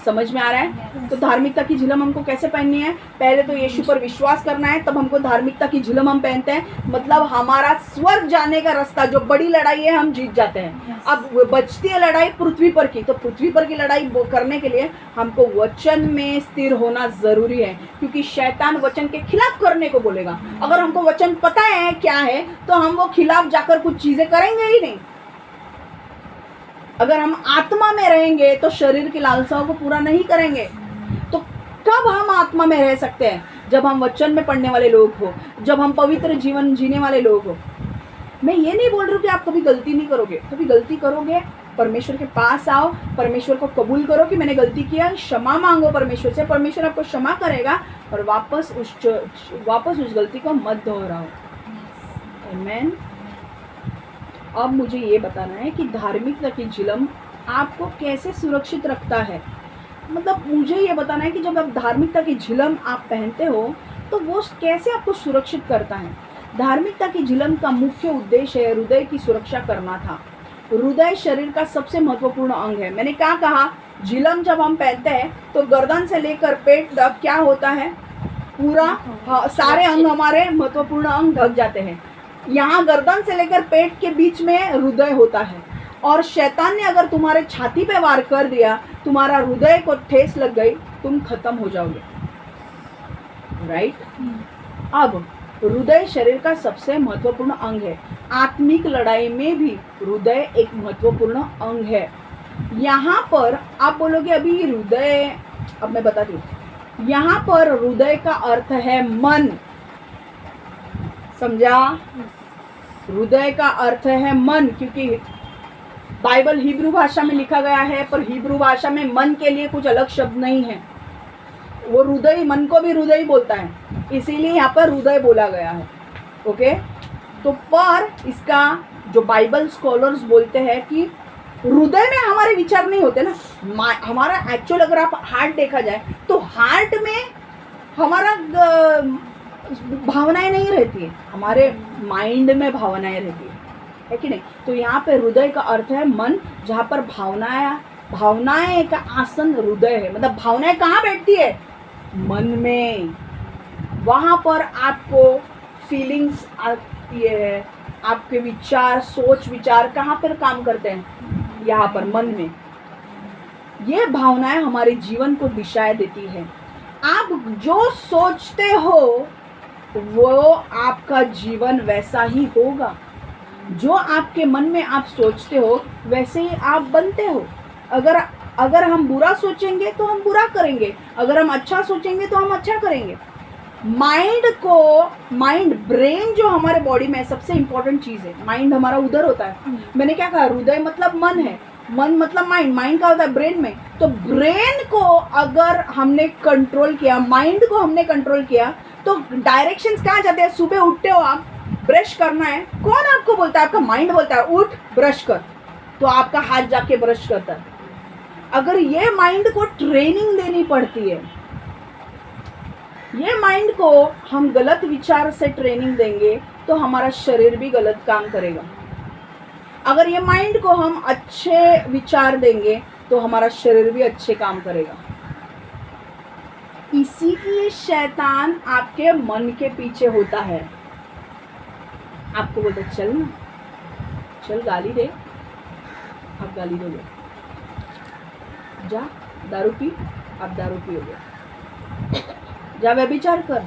समझ में आ रहा है? तो धार्मिकता की झिलम हमको कैसे पहननी है? पहले तो यीशु पर विश्वास करना है, तब हमको धार्मिकता की झिलम हम पहनते हैं। मतलब हमारा स्वर्ग जाने का रास्ता, जो बड़ी लड़ाई है, हम जीत जाते हैं। अब बचती है लड़ाई पृथ्वी पर की, तो पृथ्वी पर की लड़ाई करने के लिए हमको वचन में स्थिर होना जरूरी है, क्योंकि शैतान वचन के खिलाफ करने को बोलेगा। अगर हमको वचन पता है क्या है, तो हम वो खिलाफ जाकर कुछ चीजें करेंगे ही नहीं। अगर हम आत्मा में रहेंगे तो शरीर की लालसाओं को पूरा नहीं करेंगे। तो कब हम आत्मा में रह सकते हैं? जब हम वचन में पढ़ने वाले लोग हो, जब हम पवित्र जीवन जीने वाले लोग हो। मैं ये नहीं बोल रही हूँ कि आप कभी गलती नहीं करोगे, कभी गलती करोगे, परमेश्वर के पास आओ, परमेश्वर को कबूल करो कि मैंने गलती किया, क्षमा मांगो परमेश्वर से, परमेश्वर आपको क्षमा करेगा, और वापस उस गलती को मत दोहराओ। आमीन। अब मुझे ये बताना है कि धार्मिकता की झिलम आपको कैसे सुरक्षित रखता है। मतलब मुझे ये बताना है कि जब आप धार्मिकता की झिलम आप पहनते हो तो वो कैसे आपको सुरक्षित करता है। धार्मिकता की झिलम का मुख्य उद्देश्य है हृदय की सुरक्षा करना था। हृदय शरीर का सबसे महत्वपूर्ण अंग है। मैंने क्या कहा? झिलम जब हम पहनते हैं तो गर्दन से लेकर पेट तक क्या होता है? पूरा सारे अंग, हमारे महत्वपूर्ण अंग ढक जाते हैं। यहाँ गर्दन से लेकर पेट के बीच में हृदय होता है, और शैतान ने अगर तुम्हारे छाती पे वार कर दिया, तुम्हारा हृदय को ठेस लग गई, तुम खत्म हो जाओगे। राइट? अब हृदय शरीर का सबसे महत्वपूर्ण अंग है। आत्मिक लड़ाई में भी हृदय एक महत्वपूर्ण अंग है। यहाँ पर आप बोलोगे अभी हृदय, अब मैं बताती हूँ। यहाँ पर हृदय का अर्थ है मन। समझा? हृदय का अर्थ है मन, क्योंकि बाइबल हिब्रू भाषा में लिखा गया है, पर हिब्रू भाषा में मन के लिए कुछ अलग शब्द नहीं है। वो हृदय, मन को भी हृदय बोलता है, इसीलिए यहाँ पर हृदय बोला गया है। ओके? तो पर इसका जो बाइबल स्कॉलर्स बोलते हैं कि हृदय में हमारे विचार नहीं होते ना। हमारा एक्चुअल अगर आप हार्ट देखा जाए तो हार्ट में हमारा भावनाएं नहीं रहती है, हमारे माइंड में भावनाएं रहती है कि नहीं? तो यहाँ पे हृदय का अर्थ है मन, जहाँ पर भावनाएं का आसन हृदय है। मतलब भावनाएं कहाँ बैठती है? मन में। वहाँ पर आपको फीलिंग्स आती है, आपके विचार, सोच विचार कहाँ पर काम करते हैं? यहाँ पर मन में। ये भावनाएं हमारे जीवन को दिशाएं देती है। आप जो सोचते हो वो आपका जीवन वैसा ही होगा। जो आपके मन में आप सोचते हो वैसे ही आप बनते हो। अगर हम बुरा सोचेंगे तो हम बुरा करेंगे, अगर हम अच्छा सोचेंगे तो हम अच्छा करेंगे। माइंड, ब्रेन जो हमारे बॉडी में सबसे इंपॉर्टेंट चीज़ है। माइंड हमारा उधर होता है। मैंने क्या कहा? हृदय मतलब मन है, मन मतलब माइंड का होता है ब्रेन में। तो ब्रेन को अगर हमने कंट्रोल किया, माइंड को हमने कंट्रोल किया, तो डायरेक्शंस कहाँ जाते हैं? सुबह उठते हो आप, ब्रश करना है, कौन आपको बोलता है? आपका माइंड बोलता है उठ ब्रश कर, तो आपका हाथ जाके ब्रश करता है। अगर ये माइंड को ट्रेनिंग देनी पड़ती है, ये माइंड को हम गलत विचार से ट्रेनिंग देंगे तो हमारा शरीर भी गलत काम करेगा। अगर ये माइंड को हम अच्छे विचार देंगे तो हमारा शरीर भी अच्छे काम करेगा। इसीलिए शैतान आपके मन के पीछे होता है। आपको बोलता चल ना, चल गाली दे, अब गाली दोगे, जा दारू पी, अब दारू पियोगे, जा व्यभिचार कर,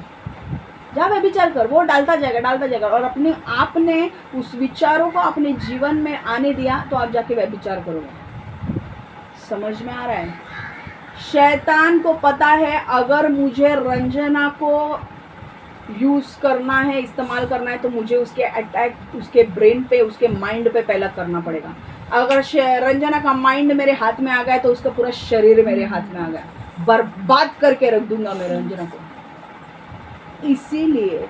जा व्यभिचार कर, वो डालता जाएगा और अपने आपने उस विचारों को अपने जीवन में आने दिया तो आप जाके व्यभिचार करोगे। समझ में आ रहा है? शैतान को पता है अगर मुझे रंजना को यूज़ करना है, इस्तेमाल करना है, तो मुझे उसके अटैक उसके ब्रेन पे, उसके माइंड पे पहला करना पड़ेगा। अगर रंजना का माइंड मेरे हाथ में आ गया तो उसका पूरा शरीर मेरे हाथ में आ गया, बर्बाद करके रख दूंगा मैं रंजना को। इसीलिए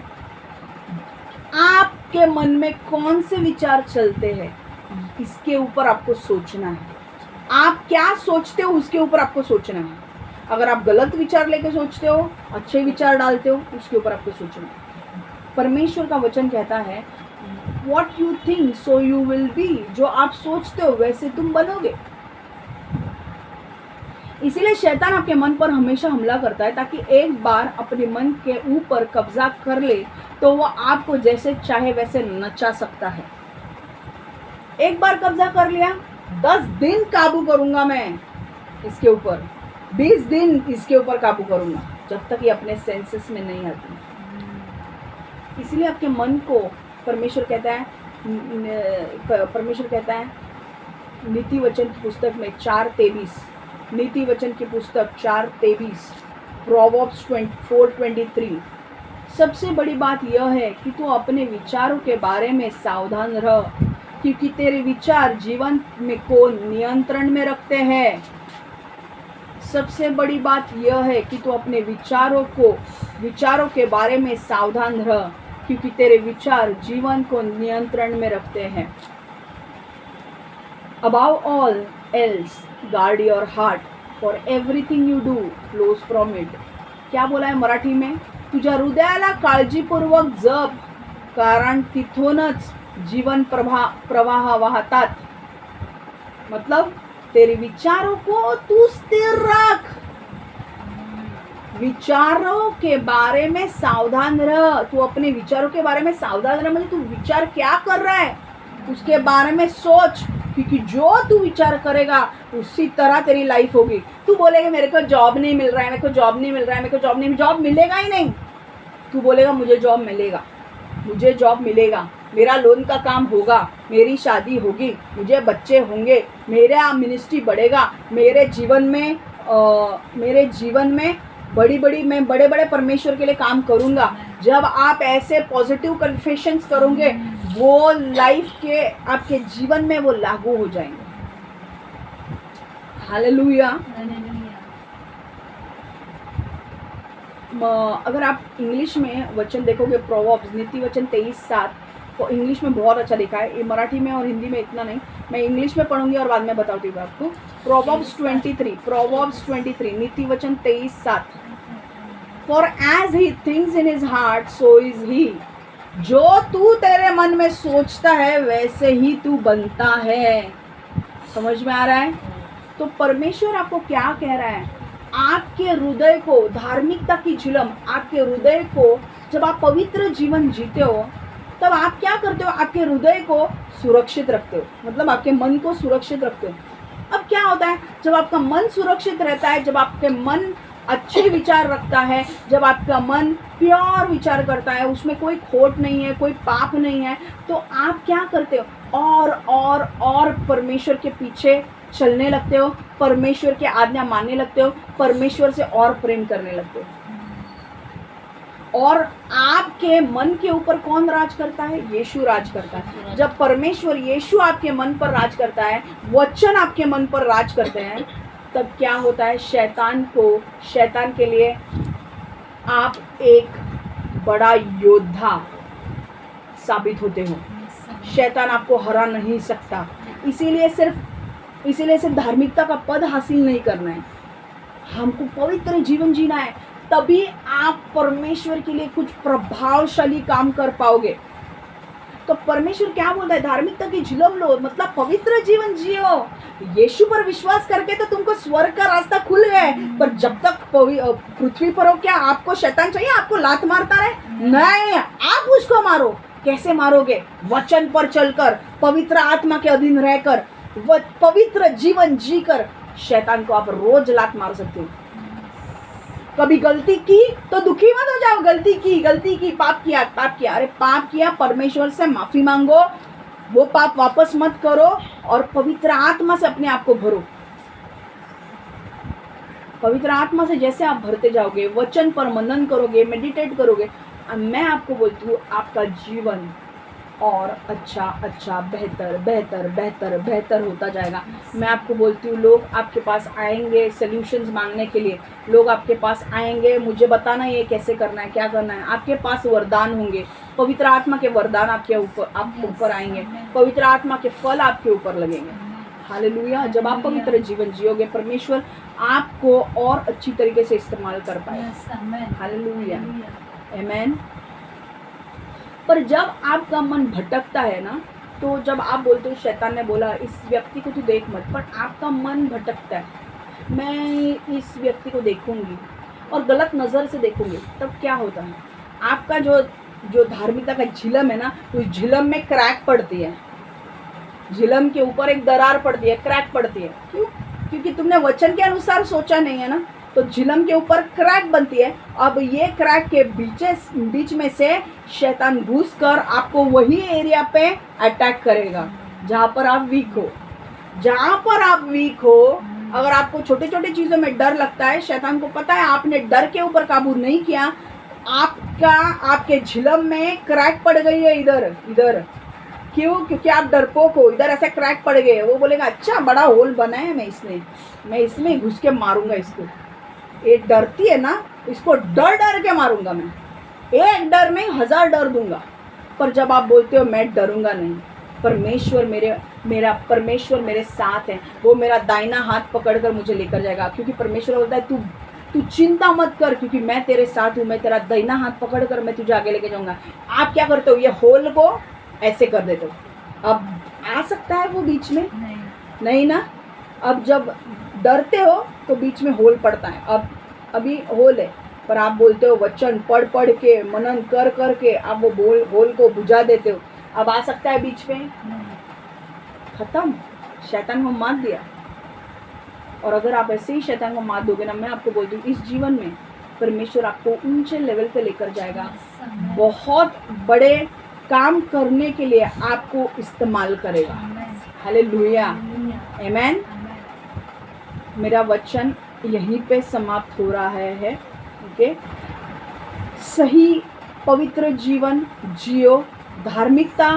आपके मन में कौन से विचार चलते हैं इसके ऊपर आपको सोचना है। आप क्या सोचते हो उसके ऊपर आपको सोचना है। अगर आप गलत विचार लेके सोचते हो, अच्छे विचार डालते हो, उसके ऊपर आपको सोचना है। परमेश्वर का वचन कहता है What you think so you will be, जो आप सोचते हो वैसे तुम बनोगे। इसीलिए शैतान आपके मन पर हमेशा हमला करता है ताकि एक बार अपने मन के ऊपर कब्जा कर ले तो वो आपको जैसे चाहे वैसे नचा सकता है। एक बार कब्जा कर लिया, 10 दिन काबू करूंगा मैं इसके ऊपर, 20 दिन इसके ऊपर काबू करूंगा, जब तक ये अपने सेंसेस में नहीं आती। इसलिए आपके मन को परमेश्वर कहता है नीति वचन की पुस्तक में 4:23, नीति वचन की पुस्तक 4:23, प्रोवर्ब्स 4:23, सबसे बड़ी बात यह है कि तू अपने विचारों के बारे में सावधान रह, क्योंकि तेरे विचार जीवन में को नियंत्रण में रखते हैं। सबसे बड़ी बात यह है कि तू अपने विचारों के बारे में सावधान रह, क्योंकि तेरे विचार जीवन को नियंत्रण में रखते हैं। Above all else, guard your heart, for everything you do flows from it. क्या बोला है मराठी में? तुझ्या हृदयाला काळजीपूर्वक जप, कारण तिथूनच जीवन प्रवाह वाहतात। मतलब तेरे विचारों को तू स्थिर रख, विचारों के बारे में सावधान रह। तू अपने विचारों के बारे में सावधान रह, मतलब तू विचार क्या कर रहा है उसके बारे में सोच, क्योंकि जो तू विचार करेगा उसी तरह तेरी लाइफ होगी। तू बोलेगा मेरे को जॉब नहीं मिल रहा है, मेरे को जॉब नहीं मिल रहा है, मेरे को जॉब मिलेगा ही नहीं। तू बोलेगा मुझे जॉब मिलेगा, मुझे जॉब मिलेगा, मेरा लोन का काम होगा, मेरी शादी होगी, मुझे बच्चे होंगे, मेरा मिनिस्ट्री बढ़ेगा, मेरे जीवन में मैं बड़े बड़े परमेश्वर के लिए काम करूँगा। जब आप ऐसे पॉजिटिव कन्फेशंस करोगे वो लाइफ के आपके जीवन में वो लागू हो जाएंगे। हालेलुया। अगर आप इंग्लिश में वचन देखोगे, प्रोवर्ब्स नीति वचन 23:7, तो इंग्लिश में बहुत अच्छा लिखा है, ये मराठी में और हिंदी में इतना नहीं, मैं इंग्लिश में पढ़ूंगी और बाद में बताती हूँ आपको। प्रोवर्ब्स 23 नीति वचन 23:7, for as he thinks in his heart so is he, जो तू तेरे मन में सोचता है वैसे ही तू बनता है। समझ में आ रहा है? तो परमेश्वर आपको क्या कह रहा है? आपके हृदय को, धार्मिकता की झिलम, आपके हृदय को, जब आप पवित्र जीवन जीते हो तब आप क्या करते हो? आपके हृदय को सुरक्षित रखते हो, मतलब आपके मन को सुरक्षित रखते हो। अब क्या होता है जब आपका मन सुरक्षित रहता है, जब आपके मन अच्छे विचार रखता है, जब आपका मन प्योर विचार करता है, उसमें कोई खोट नहीं है, कोई पाप नहीं है, तो आप क्या करते हो? और परमेश्वर के पीछे चलने लगते हो, परमेश्वर की आज्ञा मानने लगते हो, परमेश्वर से और प्रेम करने लगते हो। और आपके मन के ऊपर कौन राज करता है? यीशु राज करता है। जब परमेश्वर यीशु आपके मन पर राज करता है, वचन आपके मन पर राज करते हैं, तब क्या होता है? शैतान के लिए आप एक बड़ा योद्धा साबित होते हो। शैतान आपको हरा नहीं सकता। इसीलिए सिर्फ धार्मिकता का पद हासिल नहीं करना है, हमको पवित्र जीवन जीना है, तभी आप परमेश्वर के लिए कुछ प्रभावशाली काम कर पाओगे। तो परमेश्वर क्या बोलता है? धार्मिकता की झिलम लो, मतलब पवित्र जीवन जियो। यीशु पर विश्वास करके तो तुमको स्वर्ग का रास्ता खुल गया है, पर जब तक पृथ्वी पर हो, क्या आपको शैतान चाहिए आपको लात मारता रहे? नहीं, आप उसको मारो। कैसे मारोगे? वचन पर चलकर, पवित्र आत्मा के अधीन रहकर, पवित्र जीवन जीकर शैतान को आप रोज लात मार सकते हो। कभी गलती की तो दुखी मत हो जाओ, गलती की, पाप किया। अरे पाप किया, परमेश्वर से माफी मांगो, वो पाप वापस मत करो और पवित्र आत्मा से अपने आप को भरो। पवित्र आत्मा से जैसे आप भरते जाओगे, वचन पर मनन करोगे, मेडिटेट करोगे, मैं आपको बोलती हूँ आपका जीवन और अच्छा बेहतर होता जाएगा। मैं आपको बोलती हूँ लोग आपके पास आएंगे सॉल्यूशंस मांगने के लिए, लोग आपके पास आएंगे, मुझे बताना ये कैसे करना है, क्या करना है। आपके पास वरदान होंगे, पवित्र आत्मा के वरदान आपके ऊपर आएंगे, पवित्र आत्मा के फल आपके ऊपर लगेंगे। हालेलुया। जब आप पवित्र जीवन जियोगे, परमेश्वर आपको और अच्छी तरीके से इस्तेमाल कर पाएगा। हालेलुया, आमीन। पर जब आपका मन भटकता है ना, तो जब आप बोलते हो शैतान ने बोला इस व्यक्ति को तू देख मत, पर आपका मन भटकता है, मैं इस व्यक्ति को देखूंगी और गलत नज़र से देखूंगी, तब क्या होता है? आपका जो धार्मिकता का झिलम है ना, उस झिलम में क्रैक पड़ती है, झिलम के ऊपर एक दरार पड़ती है, क्रैक पड़ती है। क्यों? क्योंकि तुमने वचन के अनुसार सोचा नहीं है ना, तो झिलम के ऊपर क्रैक बनती है। अब ये क्रैक के बीच में से शैतान घुस कर आपको वही एरिया पे अटैक करेगा जहाँ पर आप वीक हो। जहाँ पर आप वीक हो, अगर आपको छोटे छोटे चीज़ों में डर लगता है, शैतान को पता है आपने डर के ऊपर काबू नहीं किया, आपके झिलम में क्रैक पड़ गई है इधर। क्यों? क्योंकि आप डरपोक हो, इधर ऐसे क्रैक पड़ गए। वो बोलेगा अच्छा बड़ा होल बना है, मैं इसमें घुस के मारूंगा इसको। ये डरती है ना, इसको डर के मारूंगा मैं, एक डर नहीं 1000 डर दूंगा। पर जब आप बोलते हो मैं डरूंगा नहीं, परमेश्वर मेरे साथ है, वो मेरा दाहिना हाथ पकड़कर मुझे लेकर जाएगा। क्योंकि परमेश्वर बोलता है तू चिंता मत कर, क्योंकि मैं तेरे साथ हूँ, मैं तेरा दाहिना हाथ पकड़कर मैं तुझे आगे लेके जाऊंगा। आप क्या करते हो? ये होल को ऐसे कर देते हो। अब आ सकता है वो बीच में? नहीं ना। अब जब डरते हो तो बीच में होल पड़ता है। अब अभी होल है, पर आप बोलते हो वचन पढ़ के, मनन कर के आप वो होल को बुझा देते हो। अब आ सकता है बीच में? खत्म, शैतान को मार दिया। और अगर आप ऐसे ही शैतान को मार दोगे ना, मैं आपको बोलती हूँ इस जीवन में परमेश्वर आपको ऊंचे लेवल पे लेकर जाएगा, बहुत बड़े काम करने के लिए आपको इस्तेमाल करेगा। हालेलुया, आमीन। मेरा वचन यहीं पे समाप्त हो रहा है। ओके, सही पवित्र जीवन जियो। धार्मिकता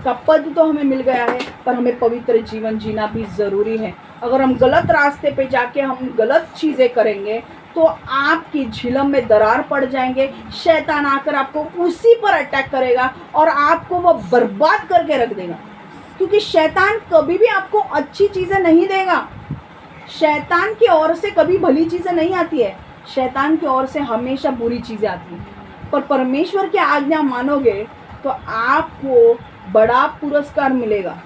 का पद तो हमें मिल गया है, पर हमें पवित्र जीवन जीना भी ज़रूरी है। अगर हम गलत रास्ते पे जाके हम गलत चीज़ें करेंगे तो आपकी झिलम में दरार पड़ जाएंगे, शैतान आकर आपको उसी पर अटैक करेगा और आपको वो बर्बाद करके रख देगा। क्योंकि शैतान कभी भी आपको अच्छी चीज़ें नहीं देगा। शैतान की ओर से कभी भली चीज़ें नहीं आती है, शैतान की ओर से हमेशा बुरी चीज़ें आती हैं। पर परमेश्वर की आज्ञा मानोगे तो आपको बड़ा पुरस्कार मिलेगा।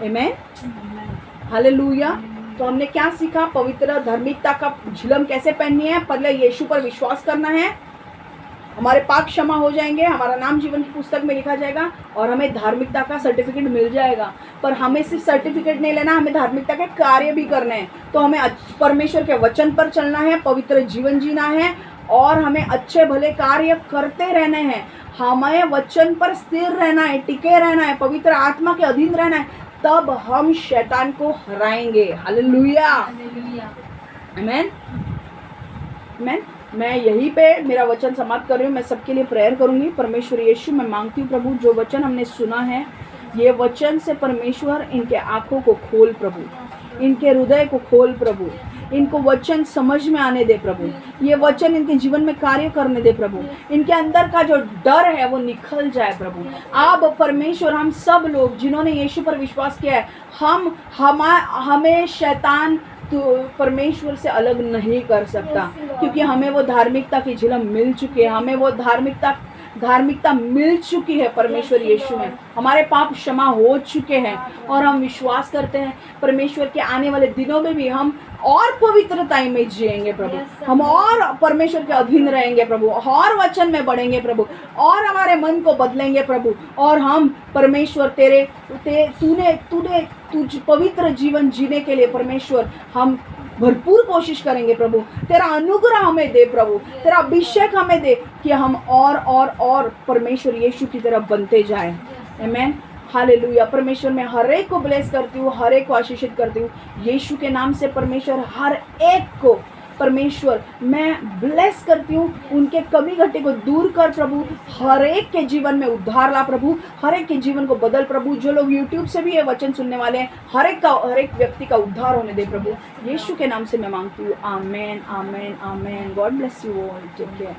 आमीन, हालेलुया। तो हमने क्या सीखा? पवित्र धार्मिकता का झिलम कैसे पहननी है? पहले यीशु पर विश्वास करना है, हमारे पाप क्षमा हो जाएंगे, हमारा नाम जीवन की पुस्तक में लिखा जाएगा और हमें धार्मिकता का सर्टिफिकेट मिल जाएगा। पर हमें सिर्फ सर्टिफिकेट नहीं लेना, हमें धार्मिकता के कार्य भी करने हैं। तो हमें परमेश्वर के वचन पर चलना है, पवित्र जीवन जीना है और हमें अच्छे भले कार्य करते रहने हैं। हमें वचन पर स्थिर रहना है, टिके रहना है, पवित्र आत्मा के अधीन रहना है, तब हम शैतान को हराएंगे। हालेलुया, आमीन, आमीन। मैं यहीं पे मेरा वचन समाप्त कर रही हूँ। मैं सबके लिए प्रेयर करूँगी। परमेश्वर यीशु, मैं मांगती हूँ प्रभु, जो वचन हमने सुना है, ये वचन से परमेश्वर इनके आँखों को खोल प्रभु, इनके हृदय को खोल प्रभु, इनको वचन समझ में आने दे प्रभु, ये वचन इनके जीवन में कार्य करने दे प्रभु, इनके अंदर का जो डर है वो निकल जाए प्रभु। अब परमेश्वर, हम सब लोग जिन्होंने यीशु पर विश्वास किया है, हमें शैतान तो परमेश्वर से अलग नहीं कर सकता, क्योंकि हमें वो धार्मिकता की झिलम मिल चुकी है, हमें वो धार्मिकता धार्मिकता मिल चुकी है परमेश्वर यीशु में, हमारे पाप क्षमा हो चुके हैं और हम विश्वास करते हैं परमेश्वर के आने वाले दिनों में भी हम और पवित्रता में जिएंगे प्रभु, हम और परमेश्वर के अधीन रहेंगे प्रभु, और वचन में बढ़ेंगे प्रभु, और हमारे मन को बदलेंगे प्रभु, और हम परमेश्वर तूने पवित्र जीवन जीने के लिए परमेश्वर हम भरपूर कोशिश करेंगे प्रभु। तेरा अनुग्रह हमें दे प्रभु, तेरा अभिषेक हमें दे कि हम और परमेश्वर यीशु की तरफ बनते जाएं। आमीन, हालेलुया। परमेश्वर मैं हर एक को ब्लेस करती हूँ, हर एक को आशीषित करती हूँ यीशु के नाम से। परमेश्वर हर एक को परमेश्वर मैं ब्लेस करती हूँ, उनके कमी घटे को दूर कर प्रभु, हर एक के जीवन में उद्धार ला प्रभु, हर एक के जीवन को बदल प्रभु। जो लोग यूट्यूब से भी ये वचन सुनने वाले हैं, हर एक व्यक्ति का उद्धार होने दे प्रभु, यीशु के नाम से मैं मांगती हूँ। Amen, amen, amen. God bless you all, take care.